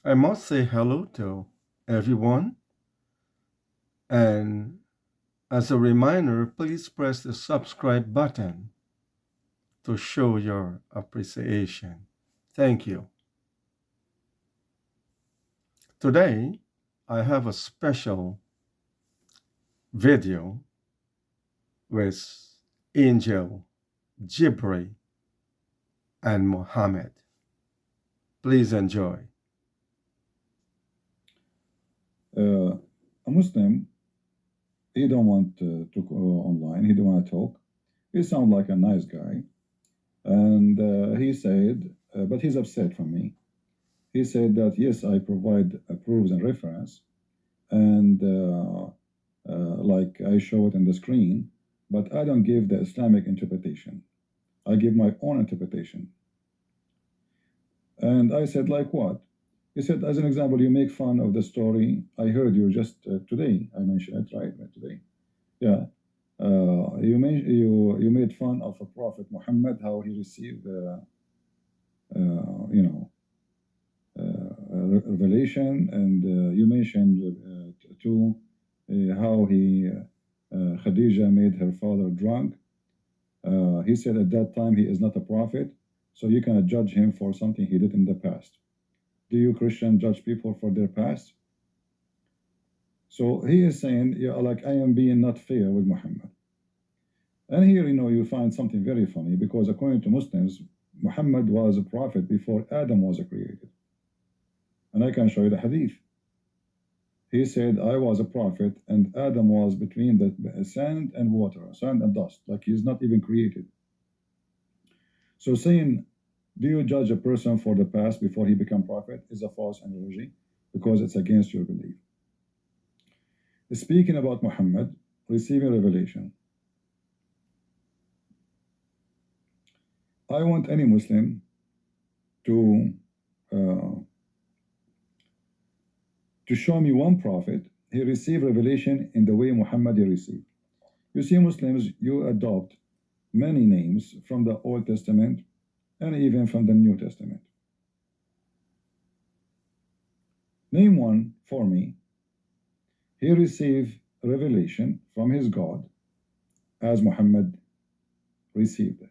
I must say hello to everyone, and as a reminder, please press the subscribe button to show your appreciation. Thank you. Today, I have a special video with Angel, Jibri, and Mohammed. Please enjoy. A Muslim, he don't want to go online. He don't want to talk. He sound like a nice guy, and he said, but he's upset from me. He said that yes, I provide proofs and reference, and like I show it on the screen, but I don't give the Islamic interpretation. I give my own interpretation. And I said, like what? He said, as an example, you make fun of the story. I heard you just today. I mentioned it right today. Yeah, you made fun of a Prophet Muhammad, how he received you know revelation, and you mentioned too how he Khadija made her father drunk. He said at that time he is not a prophet, so you cannot judge him for something he did in the past. Do you Christian judge people for their past? So he is saying, yeah, like I am being not fair with Muhammad. And here, you find something very funny, because according to Muslims, Muhammad was a prophet before Adam was created. And I can show you the hadith. He said, I was a prophet, and Adam was between the sand and water, sand and dust, like he's not even created. So saying, do you judge a person for the past before he become prophet is a false analogy, because it's against your belief. Speaking about Muhammad receiving revelation, I want any Muslim to show me one prophet he received revelation in the way Muhammad received. You see, Muslims, you adopt many names from the Old Testament and even from the New Testament. Name one for me. He received revelation from his God as Muhammad received it.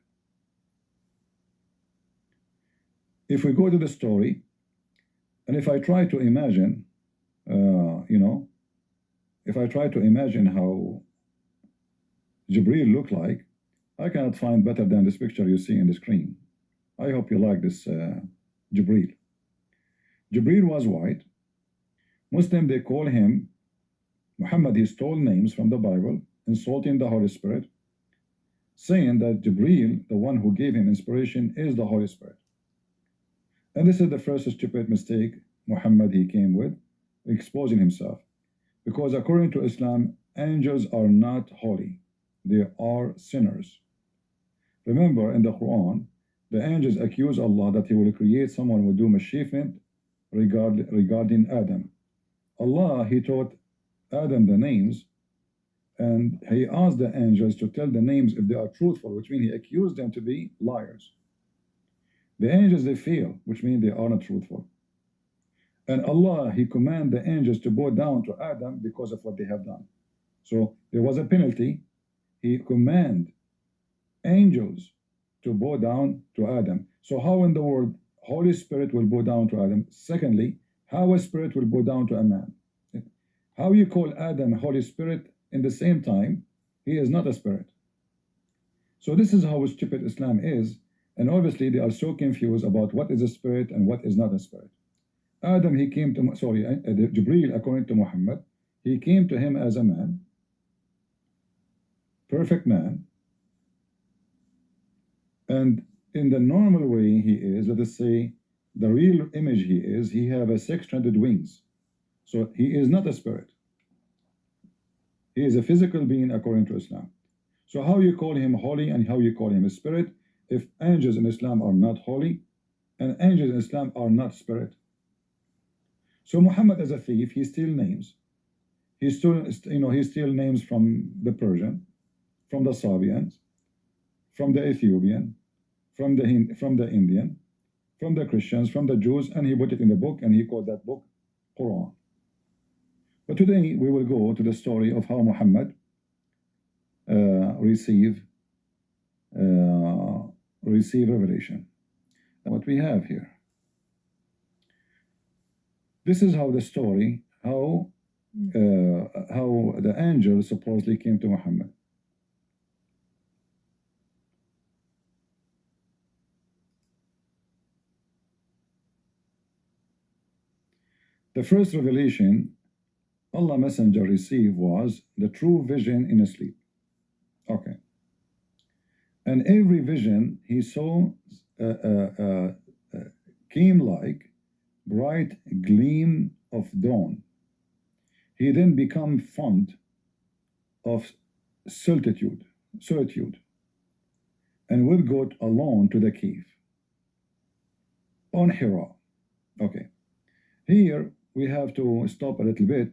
If we go to the story, and if I try to imagine, if I try to imagine how Jibril looked like, I cannot find better than this picture you see in the screen. I hope you like this Jibril. Jibril was white. Muslim, they call him Muhammad. He stole names from the Bible, insulting the Holy Spirit, saying that Jibril, the one who gave him inspiration, is the Holy Spirit. And this is the first stupid mistake Muhammad he came with, exposing himself. Because according to Islam, angels are not holy. They are sinners. Remember, in the Quran, the angels accuse Allah that he will create someone who will do mischievement regarding Adam. Allah, he taught Adam the names, and he asked the angels to tell the names if they are truthful, which means he accused them to be liars. The angels, they fail, which means they are not truthful. And Allah, he commanded the angels to bow down to Adam because of what they have done. So there was a penalty. He commanded angels to bow down to Adam. So how in the world Holy Spirit will bow down to Adam? Secondly, how a spirit will bow down to a man? How you call Adam Holy Spirit in the same time? He is not a spirit. So this is how stupid Islam is. And obviously they are so confused about what is a spirit and what is not a spirit. Adam, he came to, Jibril, according to Muhammad, he came to him as a man, perfect man, and in the normal way he is, let us say, the real image he have a six-stranded wings. So he is not a spirit. He is a physical being according to Islam. So how you call him holy and how you call him a spirit if angels in Islam are not holy and angels in Islam are not spirit? So Muhammad, as a thief, he steals names. He steals names from the Persian, from the Sabians, from the Ethiopian, from the Indian, from the Christians, from the Jews, and he put it in the book, and he called that book Quran. But today we will go to the story of how Muhammad received revelation. What we have here. This is how the story, how the angel supposedly came to Muhammad. The first revelation Allah Messenger received was the true vision in a sleep. Okay. And every vision he saw came like bright gleam of dawn. He then became fond of solitude, and would go alone to the cave on Hira. Okay. Here we have to stop a little bit.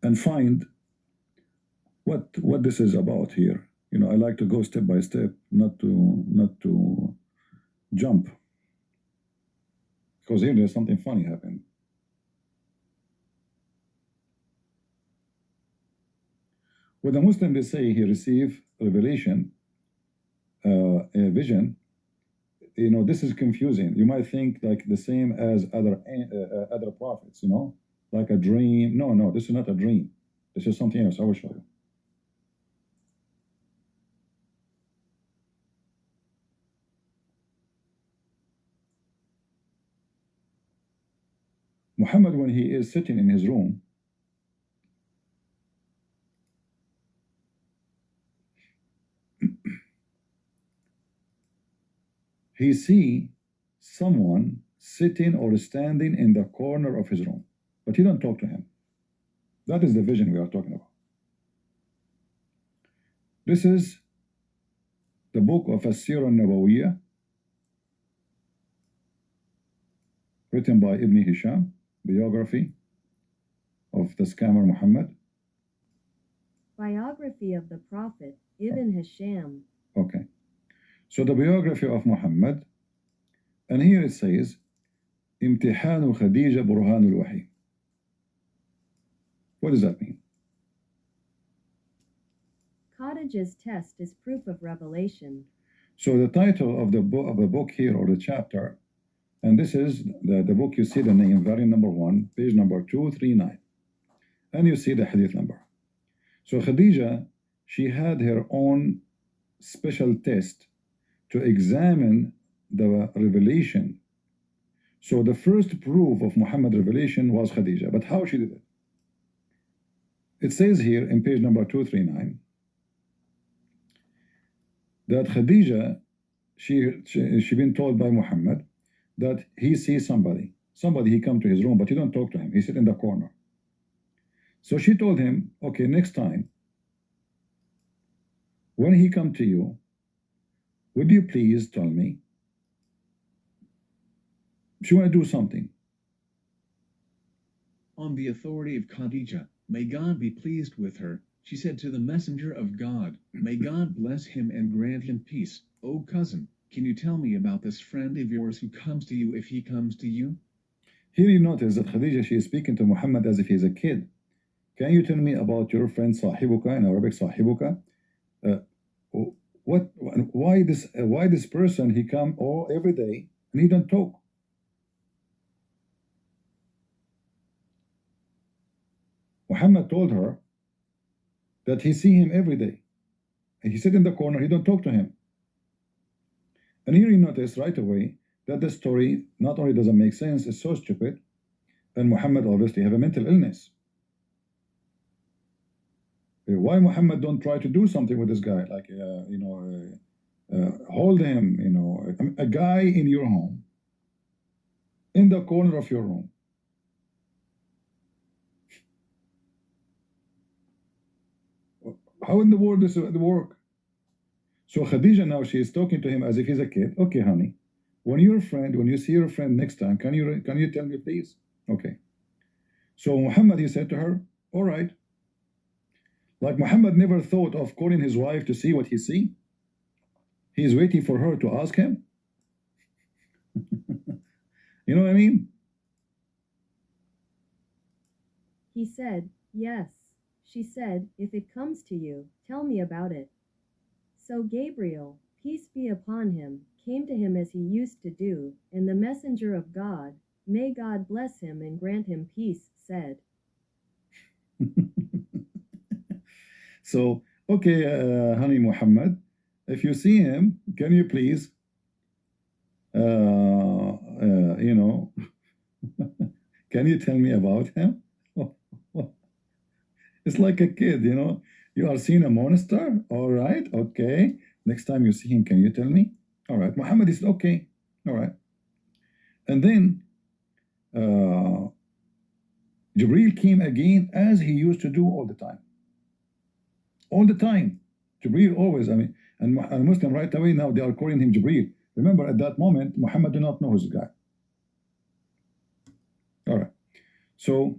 And find what this is about here. You know, I like to go step by step, not to jump, because here there's something funny happened. When the Muslim, they say he received revelation, a vision, you know, this is confusing. You might think like the same as other prophets, you know, like a dream. No, this is not a dream. This is something else. I will show you. Muhammad, when he is sitting in his room, he see someone sitting or standing in the corner of his room, but he don't talk to him. That is the vision we are talking about. This is the book of As-Sirah Nabawiyah, written by Ibn Hisham, biography of the scammer Muhammad. Biography of the Prophet, Ibn Hisham. Okay. So the biography of Muhammad, and here it says, Imtihanu Khadija Burhanul Wahi. What does that mean? Khadija's test is proof of revelation. So the title of the book here, or the chapter, and this is the book, you see the name, variant number 1, page number 239. And you see the hadith number. So Khadija, she had her own special test to examine the revelation. So the first proof of Muhammad revelation was Khadija. But how she did it? It says here in page number 239 that Khadija, she been told by Muhammad that he sees somebody he come to his room, but he don't talk to him. He sit in the corner. So she told him, okay, next time when he come to you, would you please tell me? She want to do something. On the authority of Khadija, may God be pleased with her, she said to the messenger of God, may God bless him and grant him peace. O cousin, can you tell me about this friend of yours who comes to you if he comes to you? Here you notice that Khadija, she is speaking to Muhammad as if he's a kid. Can you tell me about your friend Sahibuka, in Arabic Sahibuka? Why this person, he come every day and he don't talk? Muhammad told her that he see him every day. And he sit in the corner, he don't talk to him. And here you notice right away that the story not only doesn't make sense, it's so stupid, and Muhammad obviously have a mental illness. Why Muhammad don't try to do something with this guy, like hold him, a guy in your home, in the corner of your room. How in the world does it work? So Khadija now, she is talking to him as if he's a kid. Okay, honey, when you see your friend next time, can you tell me, please? Okay. So Muhammad, he said to her, all right. Like Muhammad never thought of calling his wife to see what he see. He's waiting for her to ask him. You know what I mean? He said, yes. She said, if it comes to you, tell me about it. So Gabriel, peace be upon him, came to him as he used to do, and the messenger of God, may God bless him and grant him peace, said. So, okay, honey Muhammad, if you see him, can you please, you know, can you tell me about him? It's like a kid, you know. You are seeing a monster? All right, okay. Next time you see him, can you tell me? All right. Muhammad is okay. All right. And then Jibril came again as he used to do all the time. All the time. Jibril always, I mean, and Muslim right away now they are calling him Jibril. Remember at that moment, Muhammad did not know who's the guy. All right. So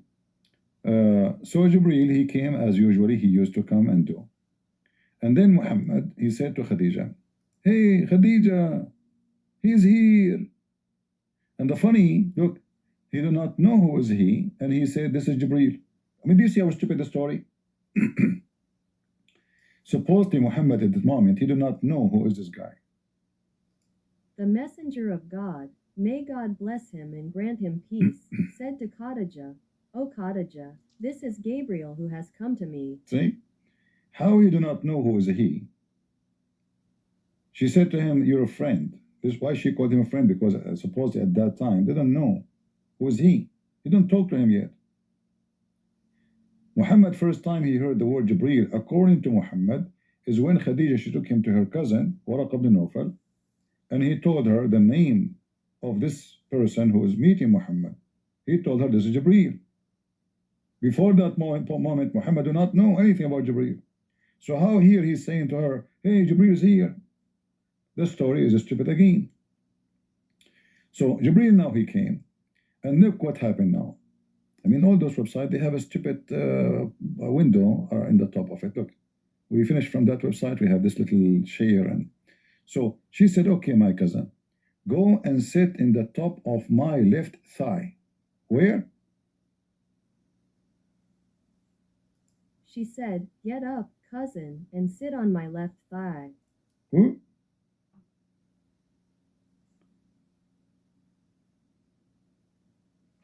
Jibril, he came as usually he used to come and do. And then Muhammad, he said to Khadija, hey, Khadija, he's here. And the funny, look, he did not know who was he, and he said, this is Jibril. I mean, do you see how stupid the story? Supposedly Muhammad at this moment, he did not know who is this guy. The messenger of God, may God bless him and grant him peace, said to Khadija, O Khadija, this is Gabriel who has come to me. See? How you do not know who is he? She said to him, you're a friend. This is why she called him a friend, because supposedly at that time, they don't know who is he. He didn't talk to him yet. Muhammad, first time he heard the word Jibreel, according to Muhammad, is when Khadija, she took him to her cousin, Waraq ibn Nawfal, and he told her the name of this person who is meeting Muhammad. He told her this is Jibreel. Before that moment, Muhammad did not know anything about Jibreel. So how here he's saying to her, hey, Jibreel is here. The story is stupid again. So Jibreel now he came, and look what happened now. I mean, all those websites, they have a stupid window in the top of it. Look, we finished from that website, we have this little share. And so she said, okay, my cousin, go and sit in the top of my left thigh. Where? She said, get up, cousin, and sit on my left thigh. Who?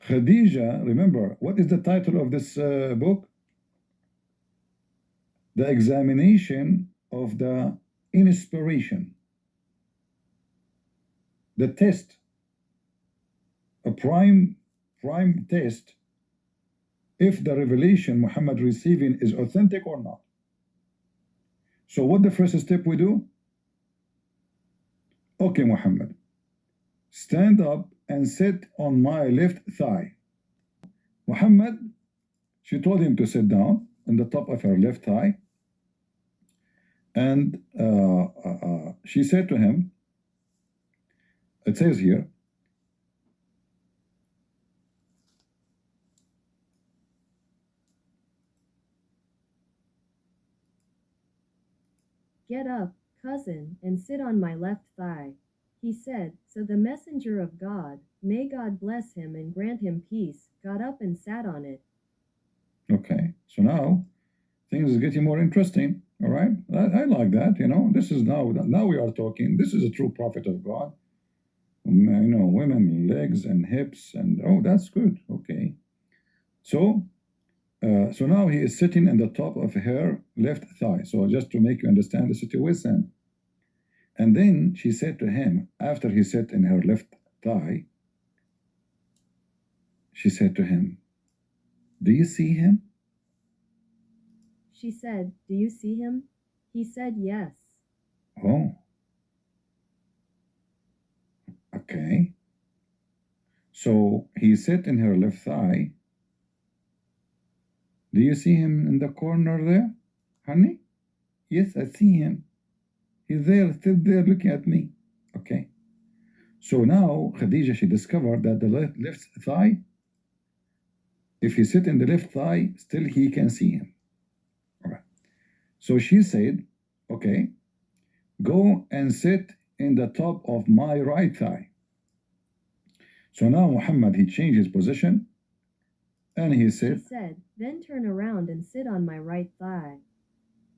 Khadija, remember, what is the title of this book? The examination of the inspiration. The test, a prime test, if the revelation Muhammad receiving is authentic or not. So what the first step we do? Okay, Muhammad, stand up and sit on my left thigh. Muhammad, she told him to sit down on the top of her left thigh, and she said to him, it says here, Get up, cousin, and sit on my left thigh. He said, so the messenger of God, may God bless him and grant him peace, got up and sat on it. okay, so now things is getting more interesting. All right, I like that. You know, this is now we are talking. This is a true prophet of God. You know, women, legs and hips, and oh, that's good. Okay, so so now he is sitting in the top of her left thigh. So just to make you understand the situation. And then she said to him, after he sat in her left thigh, she said to him, do you see him? She said, do you see him? He said, yes. Oh. Okay. So he sat in her left thigh. Do you see him in the corner there, honey? Yes, I see him. He's there, still there looking at me. Okay. So now Khadija, she discovered that the left thigh, if he sit in the left thigh, still he can see him. All right. So she said, okay, go and sit in the top of my right thigh. So now Muhammad, he changed his position and he She said, said, then turn around and sit on my right thigh.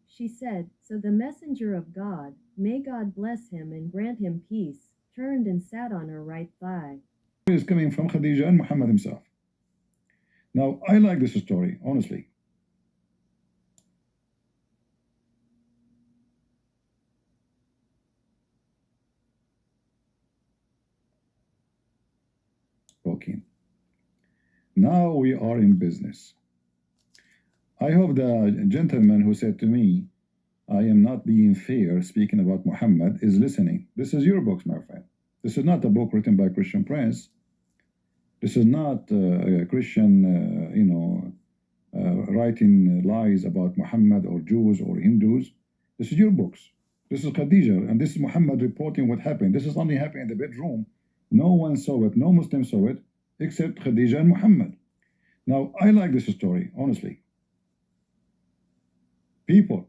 She said, so the messenger of God, may God bless him and grant him peace, turned and sat on her right thigh. is coming from Khadija and Muhammad himself. Now, I like this story, honestly. Okay. Now we are in business. I hope the gentleman who said to me, I am not being fair speaking about Muhammad, is listening. This is your book, my friend. This is not a book written by Christian Prince. This is not a Christian, writing lies about Muhammad or Jews or Hindus. This is your books. This is Khadija, and this is Muhammad reporting what happened. This is only happened in the bedroom. No one saw it, no Muslim saw it, except Khadija and Muhammad. Now, I like this story, honestly. People,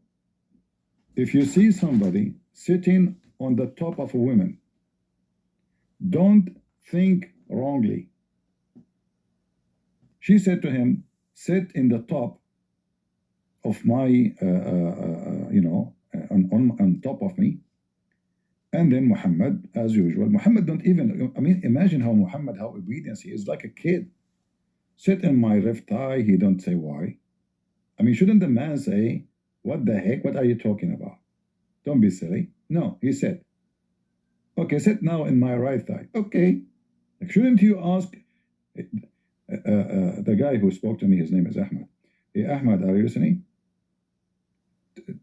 if you see somebody sitting on the top of a woman, don't think wrongly. She said to him, sit in the top of my, on top of me. And then Muhammad, as usual, Muhammad don't even, imagine how Muhammad, how obedience he is, like a kid. Sit in my left thigh, he don't say why. Shouldn't the man say, what the heck, what are you talking about? Don't be silly. No, he said, okay, sit now in my right thigh. Okay. Shouldn't you ask, the guy who spoke to me, his name is Ahmad. Hey, Ahmad, are you listening?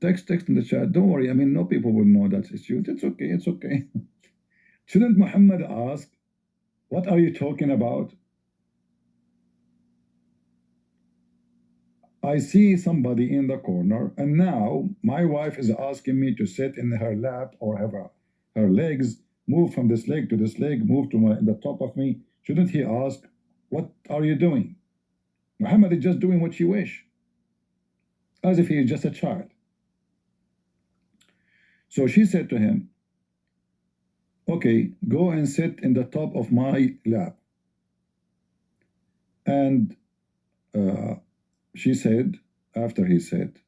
Text in the chat. Don't worry. No people will know that it's you. It's okay. It's okay. Shouldn't Muhammad ask, what are you talking about? I see somebody in the corner, and now my wife is asking me to sit in her lap or have her legs move from this leg to this leg, move to the top of me. Shouldn't he ask, what are you doing? Muhammad is just doing what you wish, as if he is just a child. So she said to him, okay, go and sit in the top of my lap. And she said, after he said,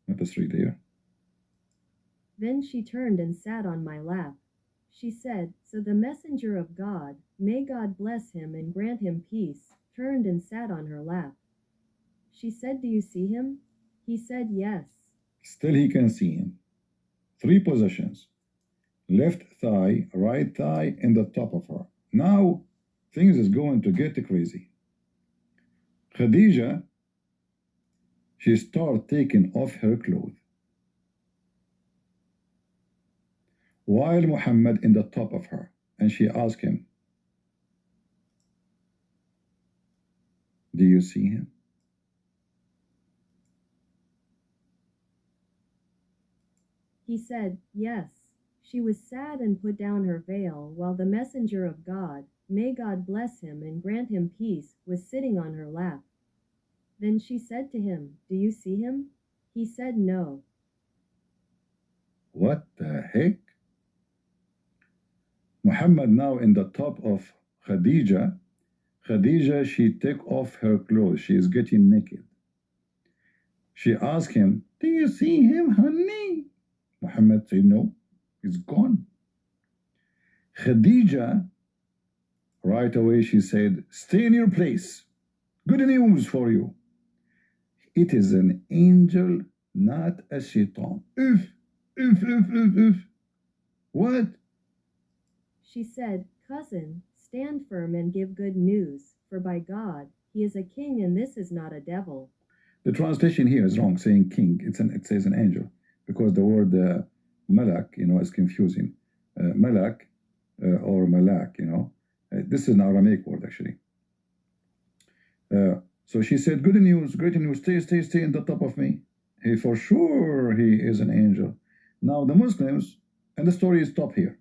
let us read here. Then she turned and sat on my lap. She said, so the messenger of God, may God bless him and grant him peace, turned and sat on her lap. She said, do you see him? He said, yes. Still he can see him. 3 positions. Left thigh, right thigh, and the top of her. Now, things is going to get crazy. Khadija, she started taking off her clothes, while Muhammad in the top of her. And she asked him, do you see him? He said, yes. She was sad and put down her veil, while the messenger of God, may God bless him and grant him peace, was sitting on her lap. Then she said to him, do you see him? He said, no. What the heck? Muhammad now in the top of Khadija. Khadija, she take off her clothes. She is getting naked. She asked him, do you see him, honey? Muhammad said, no, he's gone. Khadija, right away, she said, stay in your place. Good news for you. It is an angel, not a shaitan. If. What? She said, cousin, stand firm and give good news, for by God, he is a king and this is not a devil. The translation here is wrong, saying king. It says an angel, because the word malak, is confusing. Malak or malak, this is an Aramaic word, actually. So she said, good news, great news, stay in the top of me. For sure he is an angel. Now the Muslims, and the story is stopped here.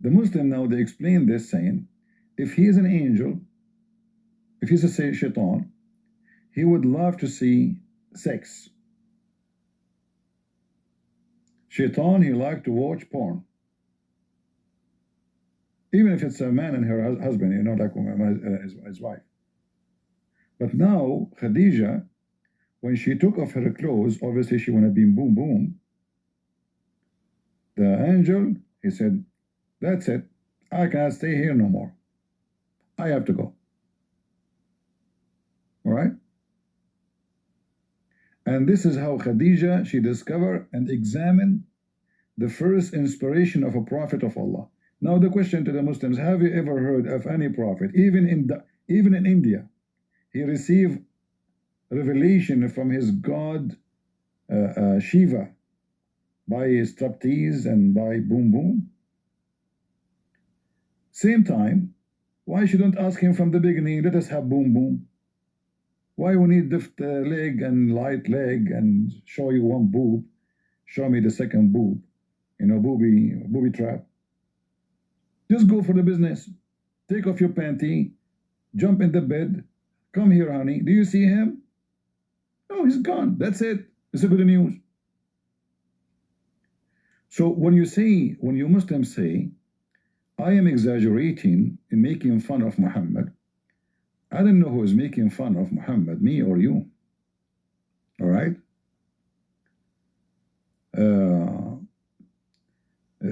The Muslim now, they explain this saying, if he is an angel, if he's a shaitan, he would love to see sex. Shaitan, he liked to watch porn. Even if it's a man and her husband, you know, like his wife. But now, Khadija, when she took off her clothes, obviously she wanna be boom boom. The angel, he said, that's it. I cannot stay here no more. I have to go. All right? And this is how Khadija, she discovered and examined the first inspiration of a prophet of Allah. Now the question to the Muslims, have you ever heard of any prophet, even in India, he received revelation from his god Shiva by striptease and by boom boom? Same time, why shouldn't ask him from the beginning, let us have boom boom? Why we need lift leg and light leg and show you one boob, show me the second boob, you know, booby trap? Just go for the business. Take off your panty, jump in the bed, come here, honey. Do you see him? No, he's gone. That's it. It's a good news. So when you Muslims say, I am exaggerating in making fun of Muhammad, I don't know who is making fun of Muhammad, me or you. All right? A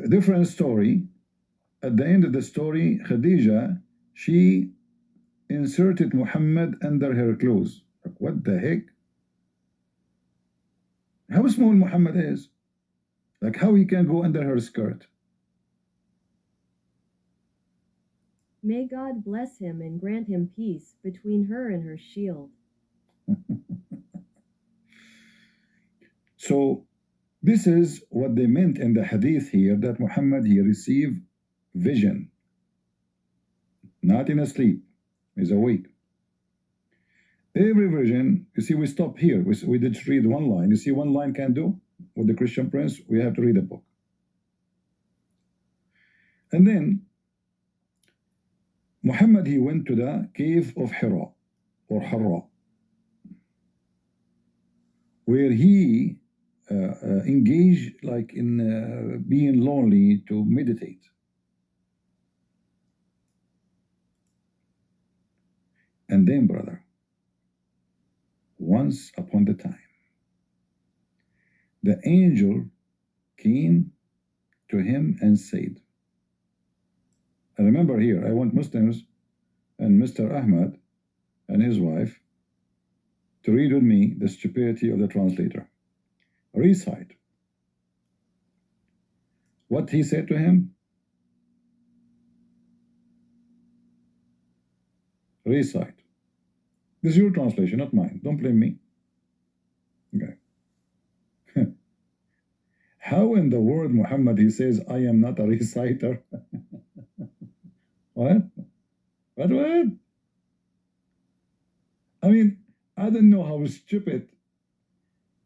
different story. At the end of the story, Khadija, she inserted Muhammad under her clothes. Like, what the heck? How small Muhammad is? Like, how he can go under her skirt? May God bless him and grant him peace between her and her shield. So this is what they meant in the hadith here, that Muhammad, he received vision, not in a sleep, he's awake. Every vision, you see, we stop here. We did read one line. You see, one line can do with the Christian Prince. We have to read a book. And then Muhammad, he went to the cave of Hira or Hara, where he engaged like in being lonely to meditate. And then, brother, once upon the time, the angel came to him and said, and remember here, I want Muslims and Mr. Ahmad and his wife to read with me the stupidity of the translator. Recite. What he said to him? Recite. This is your translation, not mine. Don't blame me. Okay. How in the world, Muhammad, he says, I am not a reciter? What? What? I mean, I don't know how stupid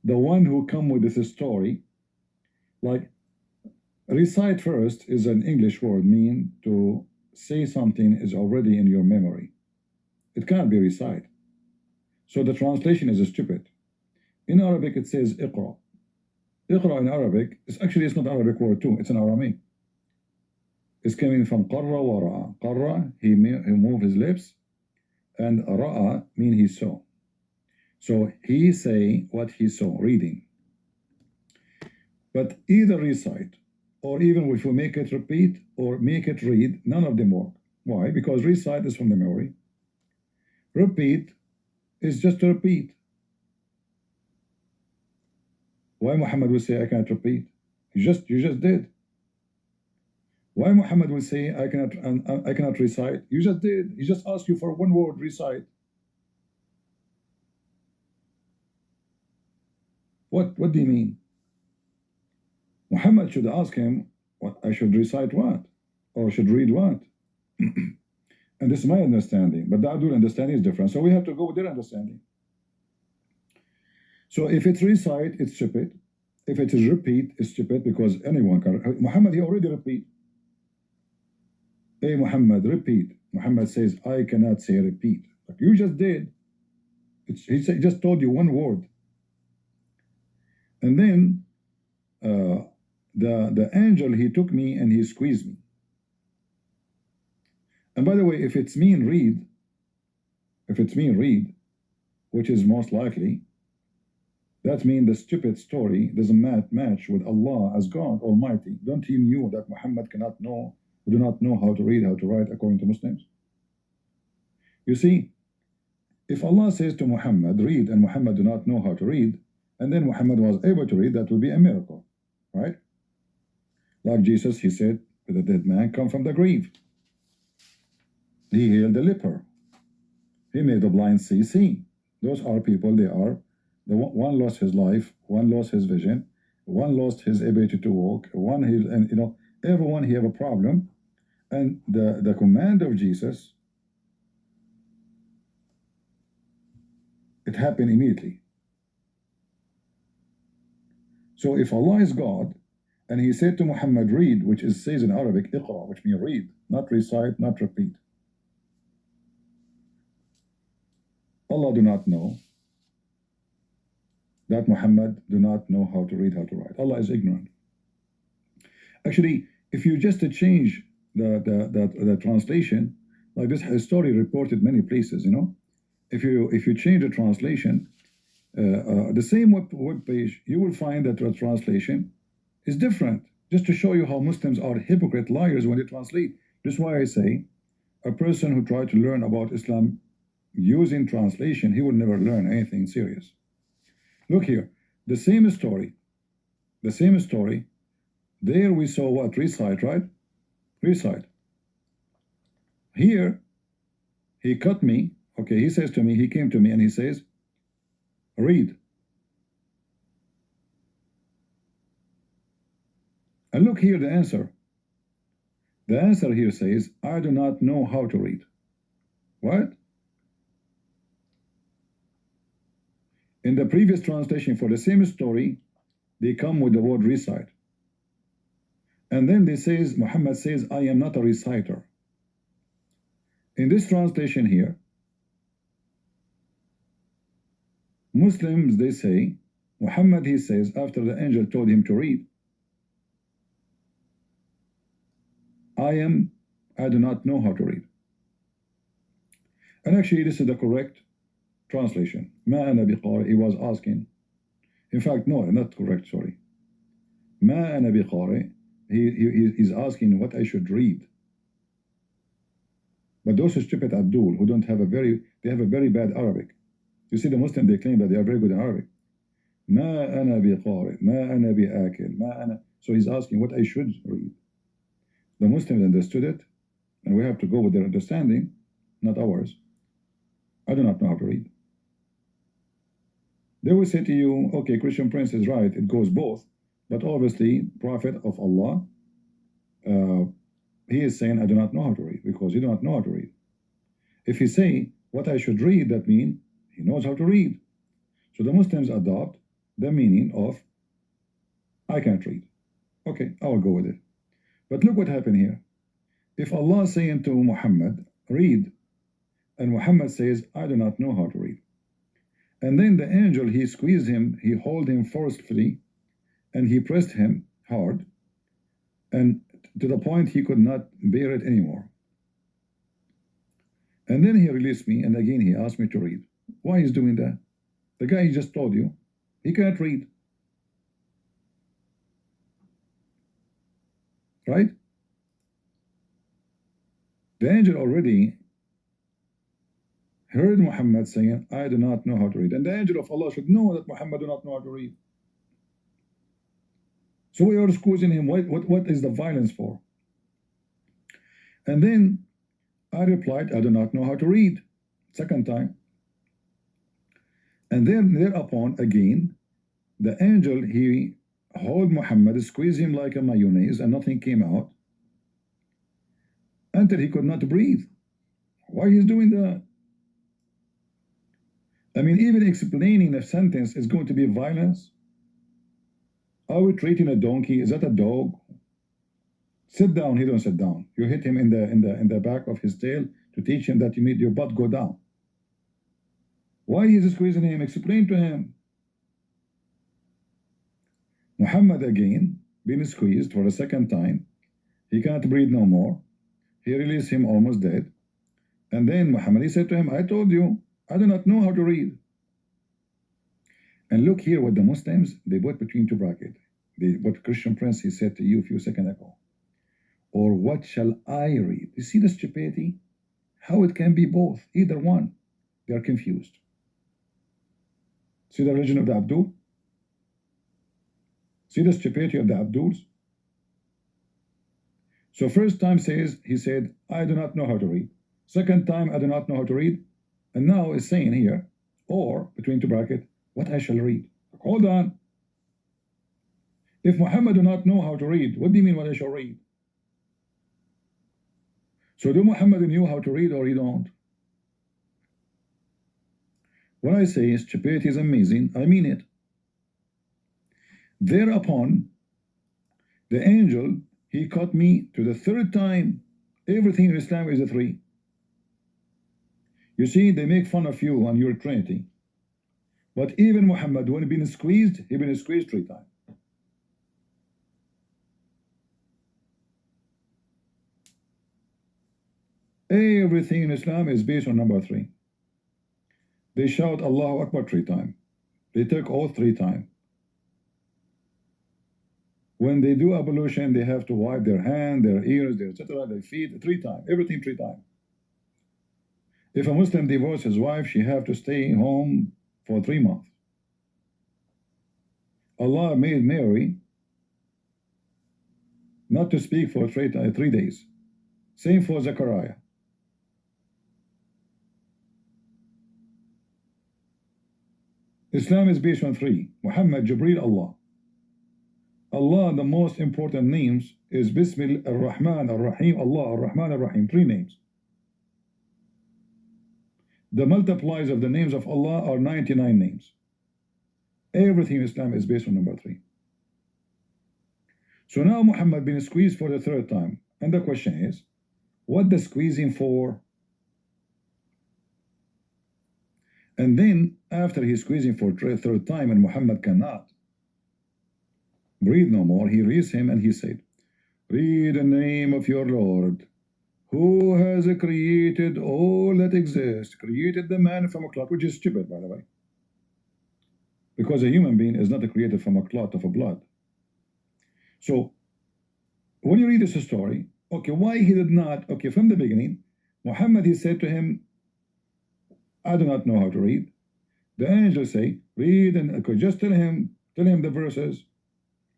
the one who come with this story, like, recite first is an English word, mean to say something is already in your memory. It can't be recite. So the translation is stupid. In Arabic, it says iqra. Iqra in Arabic, it's not Arabic word too, it's an Aramaic. It's coming from qarra wa ra'a. Qarra, he moved his lips, and ra'a mean he saw. So he say what he saw, reading. But either recite, or even if we make it repeat, or make it read, none of them work. Why? Because recite is from the memory. Repeat is just to repeat. Why Muhammad will say, I can't repeat? You just did. Why Muhammad will say, I cannot recite? You just did. He just asked you for one word, recite. What do you mean? Muhammad should ask him, what I should recite what? Or should read what? And this is my understanding, but the Abdul understanding is different. So we have to go with their understanding. So if it's recite, it's stupid. If it is repeat, it's stupid, because anyone can. Muhammad, he already repeat. Hey, Muhammad, repeat. Muhammad says, I cannot say repeat. Like you just did. He just told you one word. And then the angel, he took me and he squeezed me. And by the way, if it's mean read, which is most likely, that means the stupid story doesn't match with Allah as God Almighty. Don't you know that Muhammad do not know how to read, how to write according to Muslims? You see, if Allah says to Muhammad, read, and Muhammad do not know how to read, and then Muhammad was able to read, that would be a miracle, right? Like Jesus, he said to the dead man, come from the grave. He healed the leper. He made the blind see. Those are people, they are, one lost his life, one lost his vision, one lost his ability to walk, and everyone he have a problem. And the command of Jesus, it happened immediately. So if Allah is God, and he said to Muhammad, read, which says in Arabic, iqra, which means read, not recite, not repeat. Allah do not know that Muhammad do not know how to read, how to write. Allah is ignorant. Actually, if you just change the translation, like this story reported many places, if you change the translation, the same web page, you will find that the translation is different, just to show you how Muslims are hypocrite liars when they translate. That's why I say a person who tries to learn about Islam using translation, he will never learn anything serious. Look here, the same story. There we saw what? Recite, right? Recite. Here, he cut me. Okay, he says to me, he came to me and he says, read. And look here, the answer. The answer here says, I do not know how to read. What? In the previous translation for the same story, they come with the word recite. And then Muhammad says, I am not a reciter. In this translation here, Muslims, they say, Muhammad, he says, after the angel told him to read, I do not know how to read. And actually, this is the correct translation. Ma ana biqari, he was asking. In fact, no, not correct, sorry. Ma ana biqari, he's asking what I should read. But those stupid Abdul who don't have they have a very bad Arabic. You see, the Muslims, they claim that they are very good in Arabic. Ma ana biqari, ma ana biakil, ma ana. So he's asking what I should read. The Muslims understood it, and we have to go with their understanding, not ours. I do not know how to read. They will say to you, okay, Christian Prince is right, it goes both, but obviously, Prophet of Allah, he is saying, I do not know how to read, because he do not know how to read. If he say, what I should read, that means he knows how to read. So the Muslims adopt the meaning of, I can't read. Okay, I will go with it. But look what happened here. If Allah is saying to Muhammad, read, and Muhammad says, I do not know how to read. And then the angel, he squeezed him, he held him forcefully, and he pressed him hard, and to the point he could not bear it anymore. And then he released me, and again he asked me to read. Why he's doing that? The guy he just told you, he can't read. Right? The angel already heard Muhammad saying, I do not know how to read. And the angel of Allah should know that Muhammad do not know how to read. So we are excusing him. What is the violence for? And then I replied, I do not know how to read. Second time. And then thereupon, again, the angel, he held Muhammad, squeezed him like a mayonnaise, and nothing came out until he could not breathe. Why he's doing that? I mean, even explaining the sentence is going to be violence. Are we treating a donkey? Is that a dog? Sit down. He don't sit down. You hit him in the back of his tail to teach him that you made your butt go down. Why is he squeezing him? Explain to him. Muhammad again, been squeezed for a second time. He can't breathe no more. He released him almost dead. And then Muhammad, he said to him, I told you, I do not know how to read. And look here what the Muslims, they put between two brackets. What Christian Prince, he said to you a few seconds ago. Or what shall I read? You see the stupidity? How it can be both, either one. They are confused. See the religion of the Abdul? See the stupidity of the Abduls? So first time he said, I do not know how to read. Second time, I do not know how to read. And now it's saying here, or between two brackets, what I shall read. Hold on. If Muhammad do not know how to read, what do you mean what I shall read? So do Muhammad knew how to read or he don't? When I say stupidity is amazing, I mean it. Thereupon, the angel, he caught me to the third time. Everything in Islam is a three. You see, they make fun of you on your Trinity. But even Muhammad, when he been squeezed 3 times. Everything in Islam is based on number 3. They shout Allahu Akbar 3 times. They take oath 3 times. When they do ablution, they have to wipe their hand, their ears, their etc., their feet 3 times. Everything 3 times. If a Muslim divorces his wife, she have to stay home for 3 months. Allah made Mary not to speak for 3 days. Same for Zechariah. Islam is based on 3. Muhammad, Jibril, Allah. Allah, the most important names is Bismillah ar-Rahman ar-Rahim, Allah ar-Rahman ar-Rahim. 3 names. The multiplies of the names of Allah are 99 names. Everything in Islam is based on number 3. So now Muhammad been squeezed for the 3rd time. And the question is, what the squeezing for? And then after he's squeezing for 3rd time and Muhammad cannot breathe no more, he raised him and he said, read the name of your Lord, who has created all that exists, created the man from a clot, which is stupid, by the way. Because a human being is not created from a clot of a blood. So when you read this story, okay, why he did not, okay, from the beginning, Muhammad, he said to him, I do not know how to read. The angel say, read, and okay, just tell him the verses.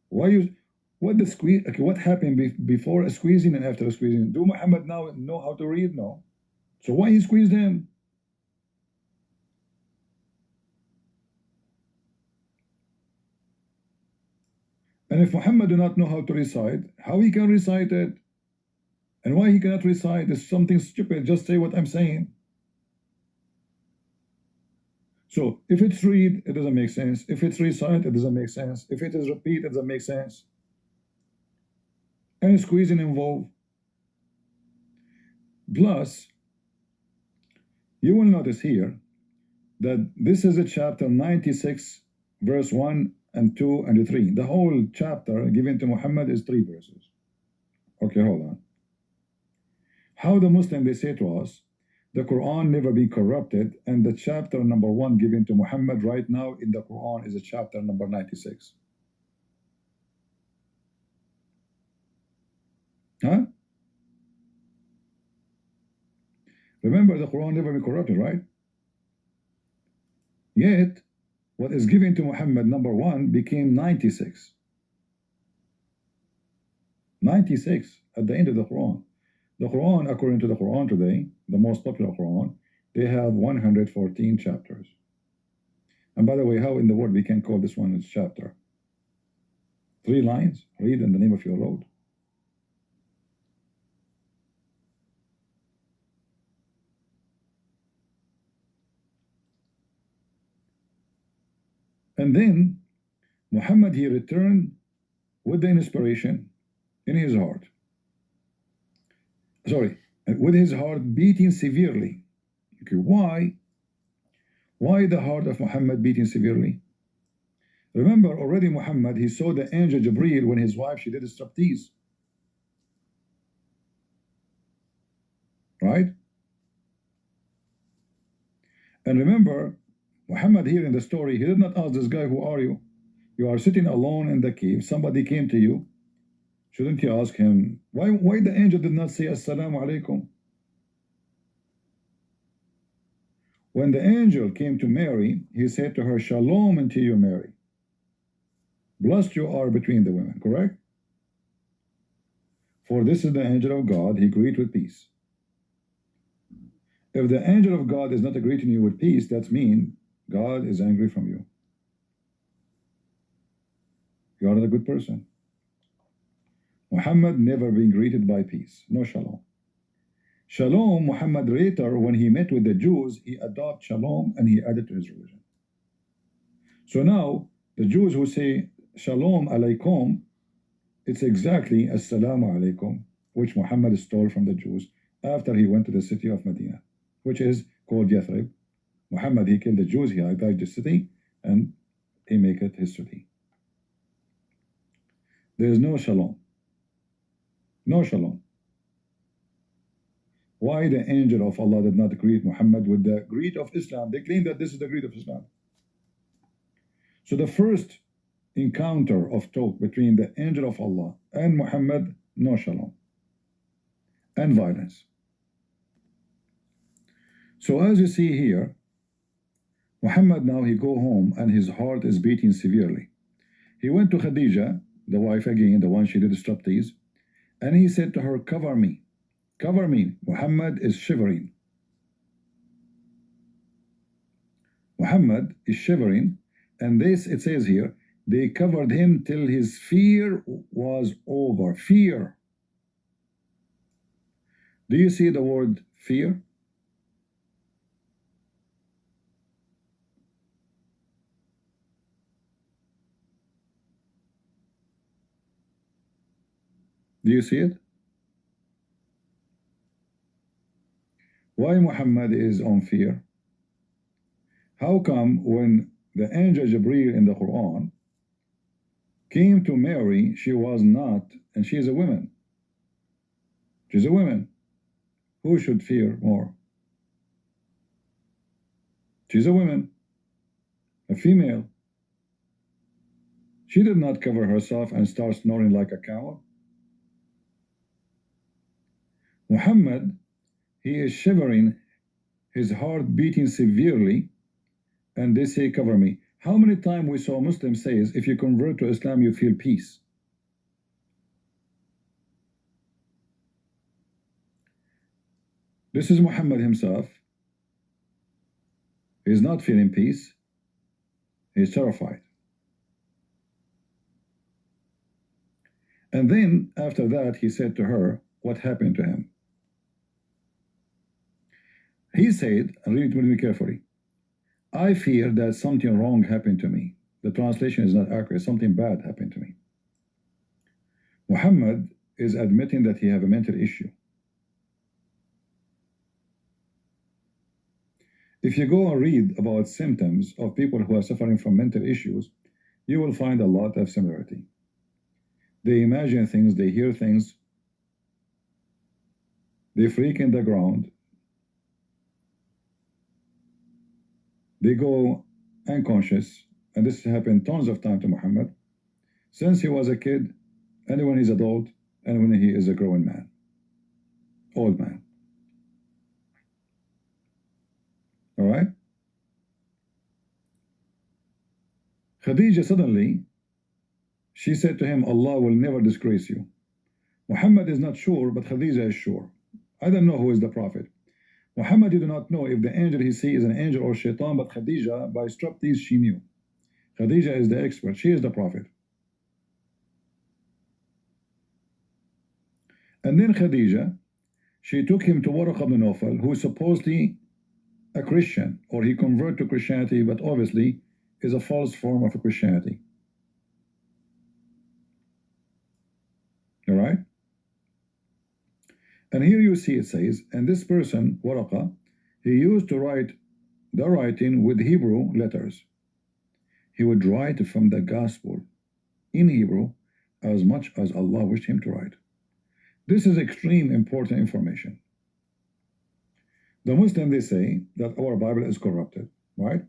Why you, what the squeeze, okay, what happened before a squeezing and after a squeezing? Do Muhammad now know how to read? No. So why he squeezed him? And if Muhammad do not know how to recite, how he can recite it? And why he cannot recite is something stupid. Just say what I'm saying. So if it's read, it doesn't make sense. If it's recite, it doesn't make sense. If it is repeat, it doesn't make sense. And squeezing involved. Plus, you will notice here that this is a chapter 96, verse 1 and 2 and 3. The whole chapter given to Muhammad is 3 verses. Okay, hold on. How the Muslim, they say to us, the Quran never be corrupted, and the chapter number 1 given to Muhammad right now in the Quran is a chapter number 96. Huh? Remember, the Quran never be corrupted, right? Yet, what is given to Muhammad number 1 became 96. 96 at the end of the Quran. The Quran, according to the Quran today, the most popular Quran, they have 114 chapters. And by the way, how in the world we can call this one as chapter? 3 lines, read in the name of your Lord. And then Muhammad, he returned with the inspiration in his heart. Sorry, with his heart beating severely. Okay, why? Why the heart of Muhammad beating severely? Remember, already Muhammad, he saw the angel Jibreel when his wife, she did a striptease. Right? And remember, Muhammad here in the story, he did not ask this guy, who are you? You are sitting alone in the cave. Somebody came to you. Shouldn't you ask him, why the angel did not say Assalamu alaikum? When the angel came to Mary, he said to her, Shalom unto you, Mary. Blessed you are between the women, correct? For this is the angel of God, he greet with peace. If the angel of God is not greeting you with peace, that means God is angry from you. You are not a good person. Muhammad never been greeted by peace. No shalom. Shalom, Muhammad later, when he met with the Jews, he adopted shalom and he added to his religion. So now, the Jews who say shalom alaikum, it's exactly assalamu alaikum, which Muhammad stole from the Jews after he went to the city of Medina, which is called Yathrib. Muhammad, he killed the Jews, he attacked the city, and he made it his city. There is no shalom. No shalom. Why the angel of Allah did not greet Muhammad with the greet of Islam? They claim that this is the greet of Islam. So the first encounter of talk between the angel of Allah and Muhammad, no shalom and violence. So as you see here, Muhammad now he go home and his heart is beating severely. He went to Khadija, the wife again, the one she did striptease, and he said to her, cover me. Cover me. Muhammad is shivering. Muhammad is shivering, and this, it says here, they covered him till his fear was over. Fear. Do you see the word fear? Do you see it? Why Muhammad is on fear? How come when the angel Jibril in the Quran came to Mary, she was not, and she is a woman. She's a woman. Who should fear more? She's a woman, a female. She did not cover herself and start snoring like a cow. Muhammad, he is shivering, his heart beating severely, and they say, cover me. How many times we saw Muslims say, if you convert to Islam, you feel peace? This is Muhammad himself. He is not feeling peace. He is terrified. And then, after that, he said to her, what happened to him? He said, and read it with me carefully, I fear that something wrong happened to me. The translation is not accurate. Something bad happened to me. Muhammad is admitting that he have a mental issue. If you go and read about symptoms of people who are suffering from mental issues, you will find a lot of similarity. They imagine things, they hear things, they freak in the ground, they go unconscious, and this happened tons of times to Muhammad, since he was a kid, and when he's adult, and when he is a growing man, old man. All right? Khadija suddenly, she said to him, Allah will never disgrace you. Muhammad is not sure, but Khadija is sure. I don't know who is the prophet. Muhammad did not know if the angel he sees is an angel or shaitan, but Khadija, by striptease, she knew. Khadija is the expert. She is the prophet. And then Khadija, she took him to Waraq ibn Nawfal, who is supposedly a Christian, or he converted to Christianity, but obviously is a false form of Christianity. All right? And here you see it says, and this person, Waraqa, he used to write the writing with Hebrew letters. he would write from the gospel in Hebrew as much as Allah wished him to write. This is extreme important information. The Muslim, they say that our Bible is corrupted, right?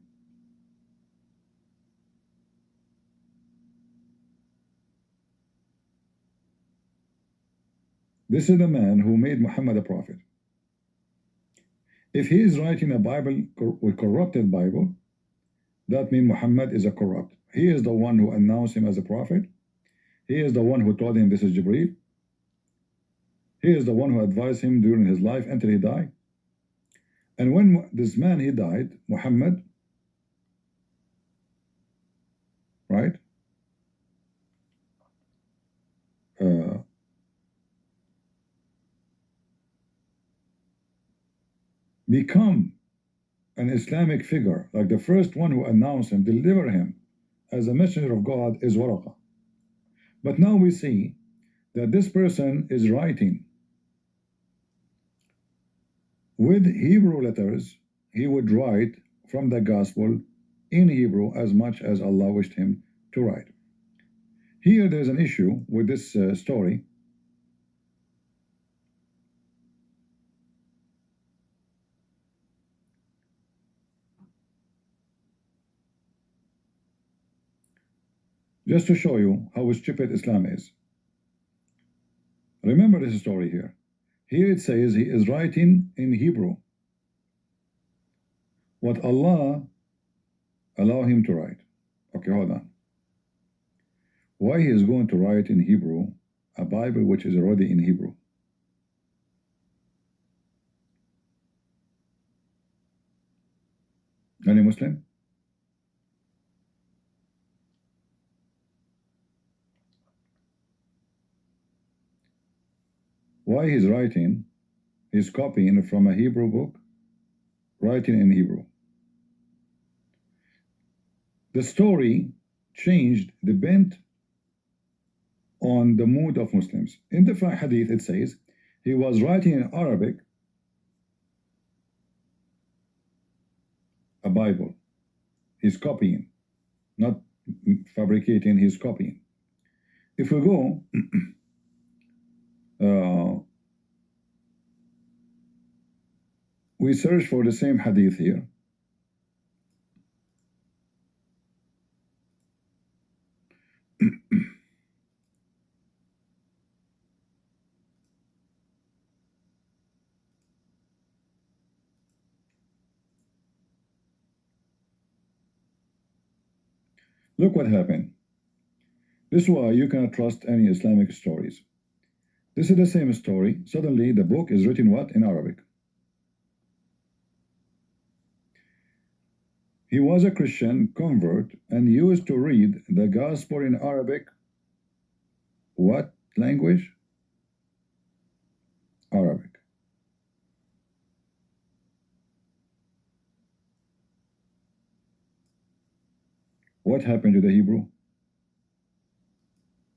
This is the man who made Muhammad a prophet. If he is writing a Bible, a corrupted Bible, that means Muhammad is a corrupt. He is the one who announced him as a prophet. He is the one who told him this is Jibri. He is the one who advised him during his life until he died. And when this man, he died, Muhammad, right? Become an Islamic figure, like the first one who announced him, deliver him as a messenger of God is Waraqa. But now we see that this person is writing with Hebrew letters. He would write from the gospel in Hebrew as much as Allah wished him to write. Here there's an issue with this story. Just to show you how stupid Islam is. Remember this story here. Here it says he is writing in Hebrew what Allah allow him to write. Okay, hold on. Why he is going to write in Hebrew a Bible which is already in Hebrew? Any Muslim? Why he's writing, he's copying from a Hebrew book, writing in Hebrew. The story changed the bent on the mood of Muslims. In the hadith it says he was writing in Arabic a Bible. He's copying, not fabricating, he's copying. If we go we search for the same hadith here. Look what happened. This is why you cannot trust any Islamic stories. This is the same story. Suddenly the book is written what? In Arabic. He was a Christian convert and used to read the gospel in Arabic. What language? Arabic. What happened to the Hebrew?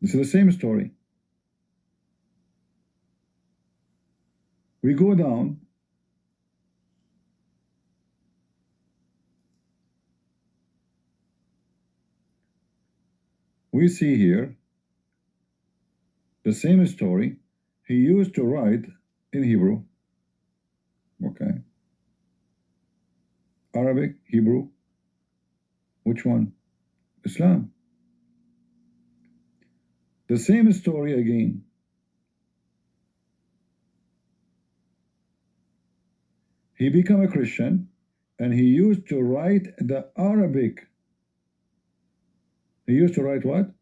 This is the same story. We go down. We see here the same story. He used to write in Hebrew. Okay. Arabic, Hebrew. Which one? Islam. The same story again. He became a Christian and he used to write the Arabic. He used to write what?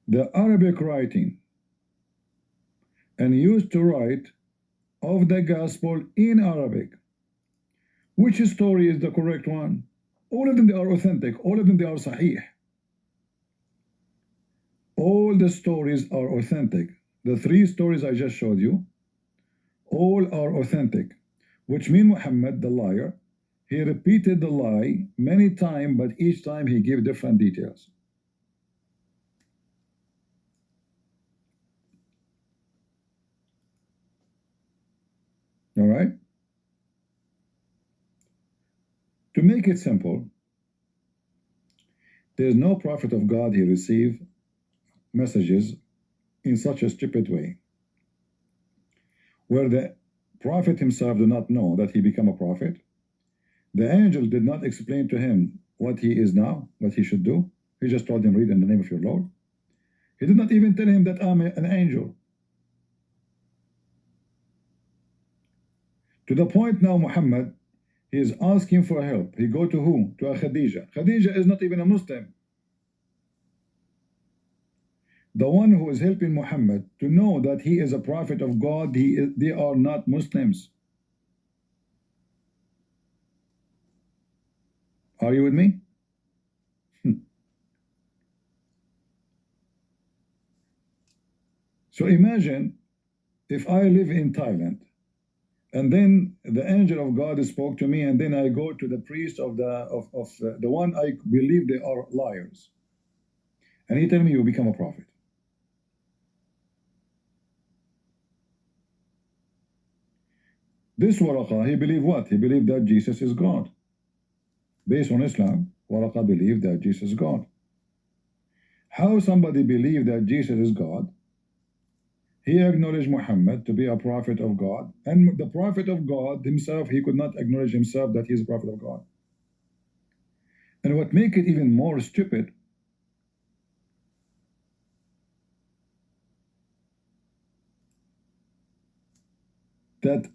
The Arabic writing. And he used to write of the gospel in Arabic. Which story is the correct one? All of them, they are authentic. All of them, they are sahih. All the stories are authentic. The three stories I just showed you, all are authentic. Which means Muhammad, the liar, he repeated the lie many times, but each time he gave different details. All right? To make it simple, There is no prophet of God he received messages in such a stupid way, where the prophet himself did not know that he became a prophet. The angel did not explain to him what he is now, what he should do. He just told him, read in the name of your Lord. He did not even tell him that I'm an angel. To the point now, Muhammad, he is asking for help. He go to who? To a Khadija. Khadija is not even a Muslim. The one who is helping Muhammad to know that he is a prophet of God, they are not Muslims. Are you with me? So imagine if I live in Thailand, and then the angel of God spoke to me, and then I go to the priest of the one I believe they are liars, and he tell me you become a prophet. This Waraqa, he believed what? He believed that Jesus is God. Based on Islam, Waraqa believed that Jesus is God. How somebody believed that Jesus is God? He acknowledged Muhammad to be a prophet of God, and the prophet of God himself, he could not acknowledge himself that he is a prophet of God. And what make it even more stupid, that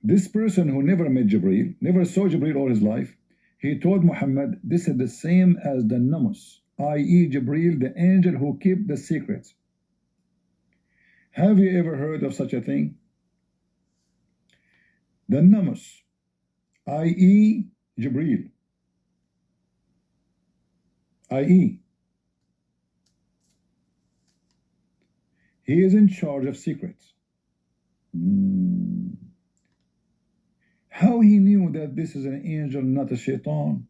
this person who never met Jibril, never saw Jibril all his life, he told Muhammad, this is the same as the Namus, i.e. Jibril, the angel who keep the secrets. Have you ever heard of such a thing? The Namus, i.e. Jibril, i.e. he is in charge of secrets. How he knew that this is an angel, not a shaitan?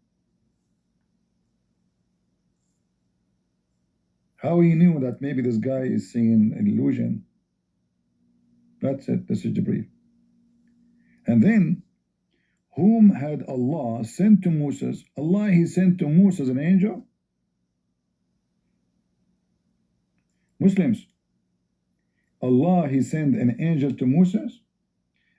How he knew that maybe this guy is seeing an illusion? That's it, this is Jibreel. And then, whom had Allah sent to Moses? Allah, he sent to Moses an angel? Muslims, Allah, he sent an angel to Moses?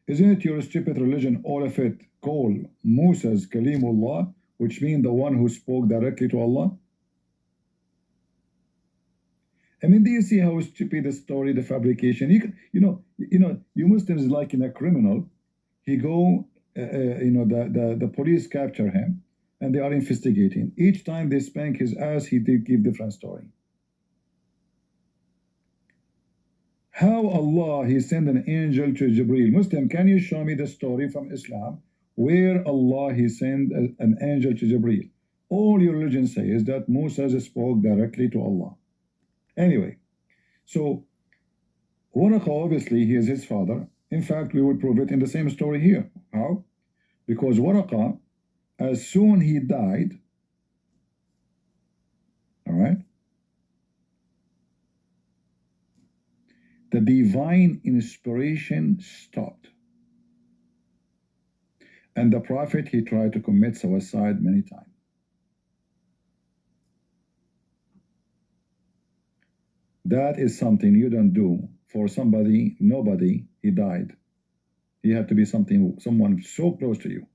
Isn't it your stupid religion, all of it, call Moses Kalimullah, which means the one who spoke directly to Allah? I mean, do you see how stupid the story, the fabrication? You Muslims like in a criminal. He go, the police capture him, and they are investigating. Each time they spank his ass, he did give different story. How Allah, he sent an angel to Jibril. Muslim, can you show me the story from Islam where Allah, he sent an angel to Jibril? All your religion says that Moses spoke directly to Allah. Anyway, so Waraqa, obviously, he is his father. In fact, we will prove it in the same story here. How? Because Waraqa, as soon he died, all right, the divine inspiration stopped. And the prophet, he tried to commit suicide many times. That is something you don't do for somebody, nobody, he died. He had to be someone so close to you.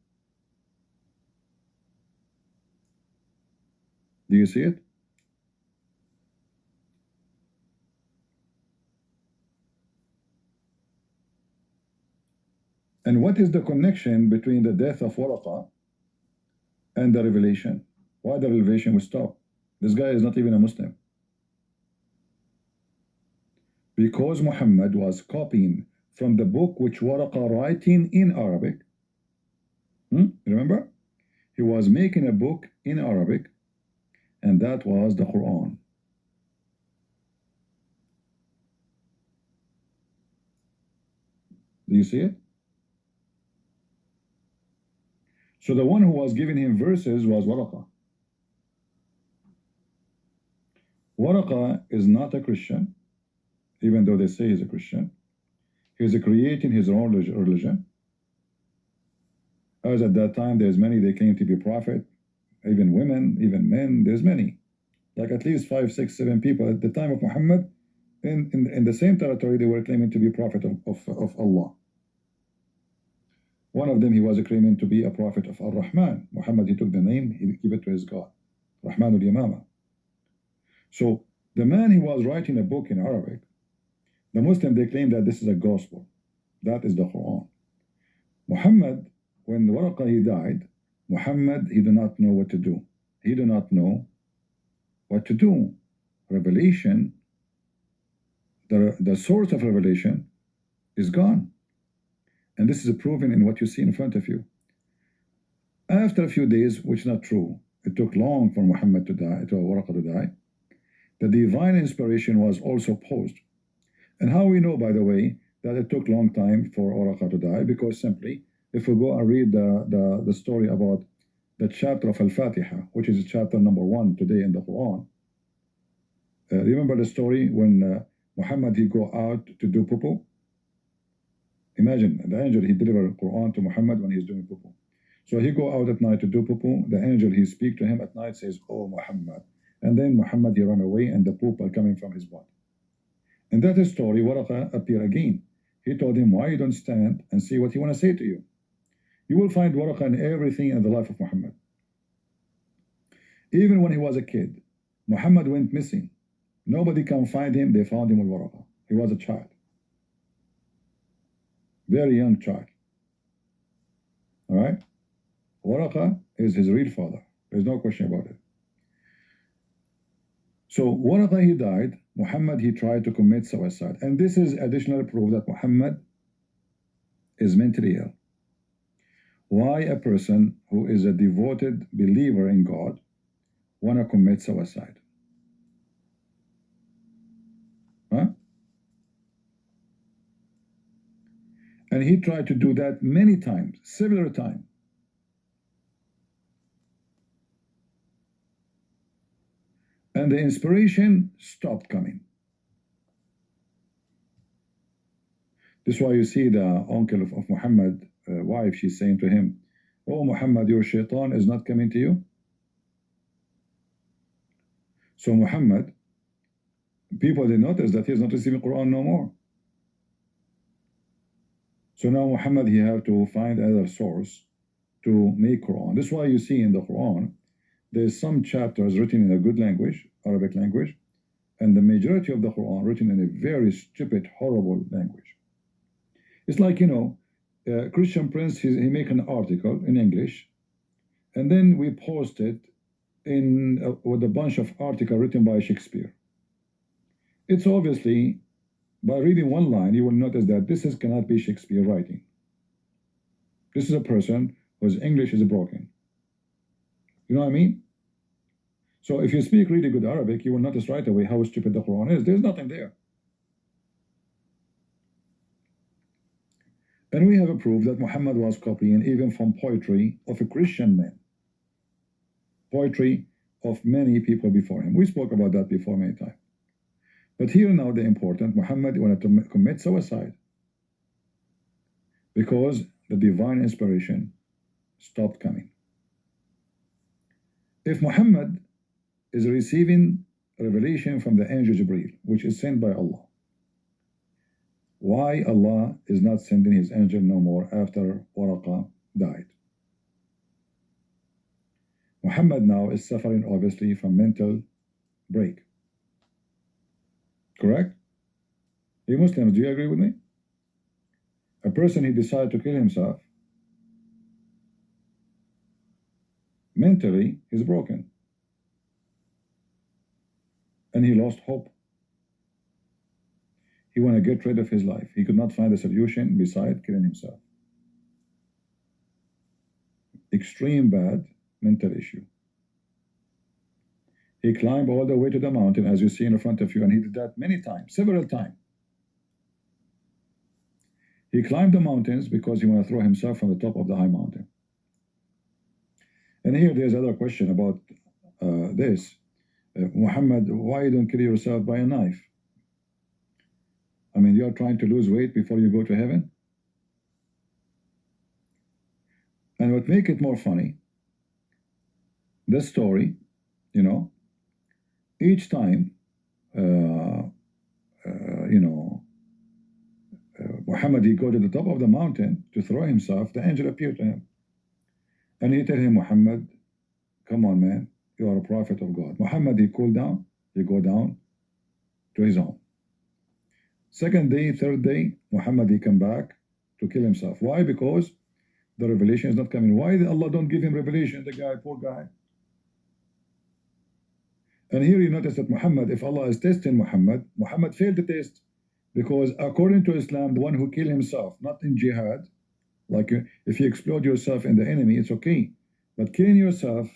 Do you see it? And what is the connection between the death of Waraqa and the revelation? Why the revelation would stop? This guy is not even a Muslim. Because Muhammad was copying from the book which Waraqa writing in Arabic. Remember? He was making a book in Arabic, and that was the Quran. Do you see it? So the one who was giving him verses was Waraqa. Waraqa is not a Christian, even though they say he's a Christian. He's creating his own religion. As at that time, there's many, they claim to be prophet, even women, even men, there's many. like at least 5, 6, 7 people at the time of Muhammad in the same territory. They were claiming to be prophet of Allah. One of them, he was claiming to be a prophet of Ar-Rahman. Muhammad, he took the name, he gave it to his God, Rahman al-Yamama. So the man, he was writing a book in Arabic. The Muslim, they claim that this is a gospel. That is the Quran. Muhammad, when Waraqah, he died, Muhammad, he did not know what to do. He did not know what to do. Revelation, the source of revelation is gone. And this is proven in what you see in front of you. After a few days, which is not true, it took long for Muhammad to die, to Waraqah to die, the divine inspiration was also paused. And how we know, by the way, that it took long time for Waraqah to die? Because simply, if we go and read the story about the chapter of Al-Fatiha, which is chapter number 1 today in the Quran, remember the story when Muhammad, he go out to do poo-poo? Imagine, the angel, he delivered the Quran to Muhammad when he's doing poo-poo. So he go out at night to do poo-poo. The angel, he speak to him at night, says, "Oh, Muhammad." And then Muhammad, he run away, and the poop are coming from his butt. In that story, Waraqah appear again. He told him, why you don't stand and see what he want to say to you? You will find Waraqah in everything in the life of Muhammad. Even when he was a kid, Muhammad went missing. Nobody can find him. They found him with Waraqah. He was a child. Very young child. All right? Waraqah is his real father. There's no question about it. So Waraqah, he died. Muhammad, he tried to commit suicide. And this is additional proof that Muhammad is mentally ill. Why a person who is a devoted believer in God want to commit suicide? Huh? And he tried to do that many times, several times. And the inspiration stopped coming. This is why you see the uncle of Muhammad, wife, she's saying to him, "Oh, Muhammad, your shaitan is not coming to you." So Muhammad, people, they notice that he's not receiving Quran no more. So now Muhammad, he have to find another source to make Quran. This is why you see in the Quran, there's some chapters written in a good language, Arabic language, and the majority of the Quran written in a very stupid, horrible language. It's like, you know, Christian Prince, he make an article in English, and then we post it in with a bunch of articles written by Shakespeare. It's obviously, by reading one line, you will notice that this cannot be Shakespeare writing. This is a person whose English is broken. You know what I mean? So if you speak really good Arabic, you will notice right away how stupid the Quran is. There's nothing there. And we have a proof that Muhammad was copying even from poetry of a Christian man. Poetry of many people before him. We spoke about that before many times. But here now the important, Muhammad wanted to commit suicide because the divine inspiration stopped coming. If Muhammad is receiving revelation from the angel Jibril, which is sent by Allah, why Allah is not sending his angel no more after Waraqah died? Muhammad now is suffering obviously from mental break. Correct? You Muslims, do you agree with me? A person, he decided to kill himself, mentally he's broken. And he lost hope. He want to get rid of his life. He could not find a solution besides killing himself. Extreme bad mental issue. He climbed all the way to the mountain, as you see in front of you, and he did that many times, several times. He climbed the mountains because he want to throw himself from the top of the high mountain. And here there's another question about this. Muhammad, why you don't kill yourself by a knife? I mean, you are trying to lose weight before you go to heaven? And what make it more funny, this story, you know, each time, Muhammad, he go to the top of the mountain to throw himself, the angel appeared to him. And he tell him, Muhammad, come on, man, you are a prophet of God. Muhammad, he cool down, he go down to his home. Second day, third day, Muhammad, he come back to kill himself. Why? Because the revelation is not coming. Why Allah don't give him revelation, the guy, poor guy? And here you notice that Muhammad, if Allah is testing Muhammad, Muhammad failed the test. Because according to Islam, the one who kill himself, not in jihad, like if you explode yourself in the enemy, it's okay. But killing yourself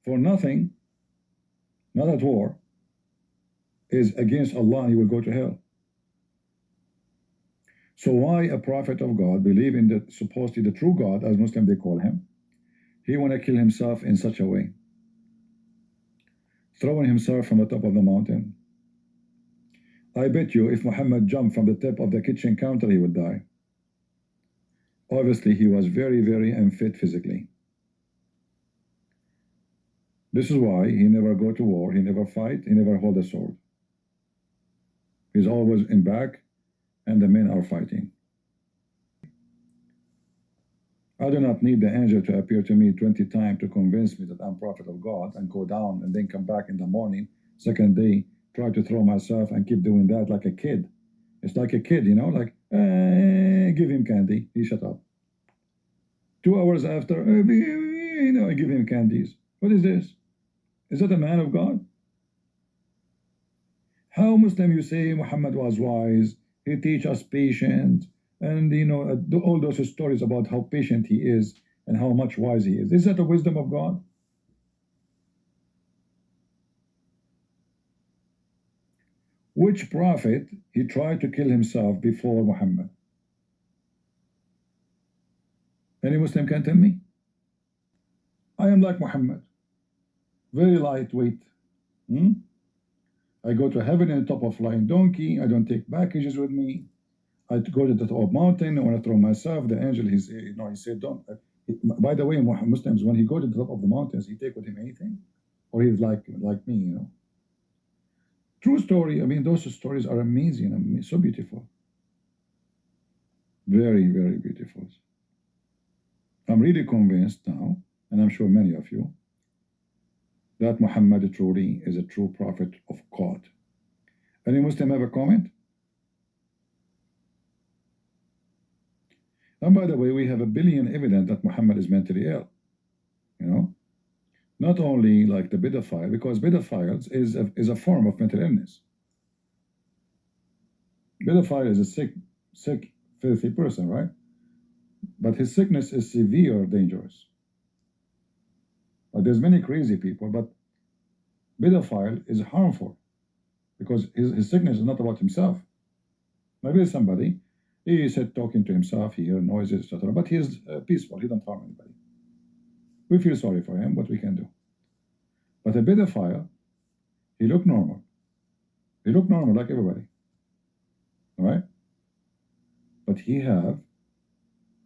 for nothing, not at war, is against Allah and you will go to hell. So why a prophet of God, believe in the supposedly the true God, as Muslims they call him, he want to kill himself in such a way? Throwing himself from the top of the mountain. I bet you if Muhammad jumped from the top of the kitchen counter, he would die. Obviously, he was very, very unfit physically. This is why he never go to war, he never fight, he never hold a sword. He's always in back, and the men are fighting. I do not need the angel to appear to me 20 times to convince me that I'm prophet of God and go down and then come back in the morning, second day, try to throw myself and keep doing that like a kid. It's like a kid, you know, like, give him candy. He shut up. 2 hours after, I give him candies. What is this? Is that a man of God? How Muslim you say Muhammad was wise, he teach us patience, and all those stories about how patient he is and how much wise he is. Is that the wisdom of God? Which prophet he tried to kill himself before Muhammad? Any Muslim can tell me? I am like Muhammad, very lightweight. I go to heaven in the top of flying donkey. I don't take packages with me. I go to the top of mountain. I want to throw myself. The angel, he said, don't. By the way, Muslims, when he go to the top of the mountains, he take with him anything, or he's like me, True story. I mean, those stories are amazing. I mean, so beautiful. Very, very beautiful. I'm really convinced now, and I'm sure many of you, that Muhammad truly is a true prophet of God. Any Muslim have a comment? And by the way, we have a billion evidence that Muhammad is mentally ill. Not only like the pedophile, because pedophiles is a form of mental illness. Pedophile is a sick, filthy person, right? But his sickness is severe, dangerous. But there's many crazy people, but pedophile is harmful because his sickness is not about himself. Maybe somebody, he said talking to himself, he hears noises, etc. But he is peaceful, he don't harm anybody. We feel sorry for him, what we can do. But a pedophile, he look normal. He look normal like everybody. All right? But he have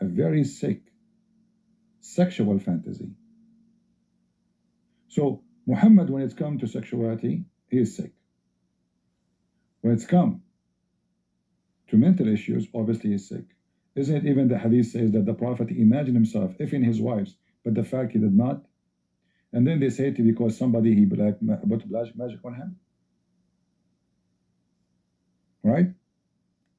a very sick sexual fantasy. So Muhammad, when it's come to sexuality, he is sick. When it's come to mental issues, obviously he's sick. Isn't it even the hadith says that the Prophet imagined himself in his wives, but the fact he did not? And then they say it because somebody put black magic on him. Right?